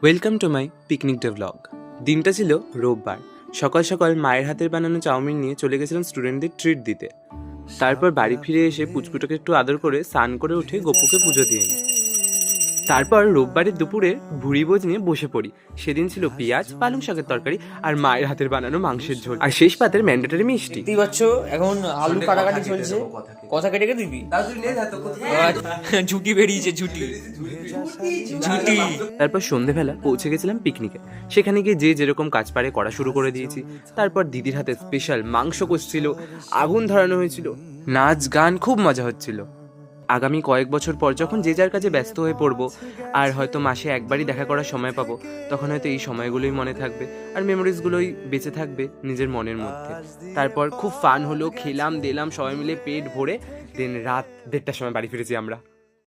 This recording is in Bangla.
Welcome to my picnic day blog. দিনটা ছিল রোববার। সকাল সকাল মায়ের হাতের বানানো চাউমিন নিয়ে চলে গেছিলাম স্টুডেন্টদের ট্রিট দিতে। তারপর বাড়ি ফিরে এসে পুচকুটাকে একটু আদর করে স্নান করে উঠে গপুকে পুজো দিয়ে নিই। তারপর রোববারের দুপুরে ভুড়িভোজ নিয়ে বসে পড়ি। সেদিন ছিল পেঁয়াজ পালং শাকের তরকারি আর মায়ের হাতের বানানো মাংসের ঝোল, আর শেষ পাতের ম্যান্ডেটরি মিষ্টি। দেখতেই পাচ্ছ এখন আলু কাটাকাটি চলছে। কথা কেটে কেটে দিবি, ঝুটি বেরিয়েছে, ঝুটি। তারপর সন্ধেবেলা পৌঁছে গেছিলাম পিকনিকে। সেখানে গিয়ে যে যেরকম কাজ পারে করা শুরু করে দিয়েছি। তারপর দিদির হাতে স্পেশাল মাংস কষছিল, আগুন ধরানো হয়েছিল, নাচ গান, খুব মজা হচ্ছিল। আগামী কয়েক বছর পর যখন যে যার কাজে ব্যস্ত হয়ে পড়বো আর হয়তো মাসে একবারই দেখা করার সময় পাবো, তখন হয়তো এই সময়গুলোই মনে থাকবে আর মেমোরিজগুলোই বেঁচে থাকবে নিজের মনের মধ্যে। তারপর খুব ফান হলো, খেলাম দিলাম সবাই মিলে পেট ভরে। দেন রাত 1:30টার সময় বাড়ি ফিরেছি আমরা।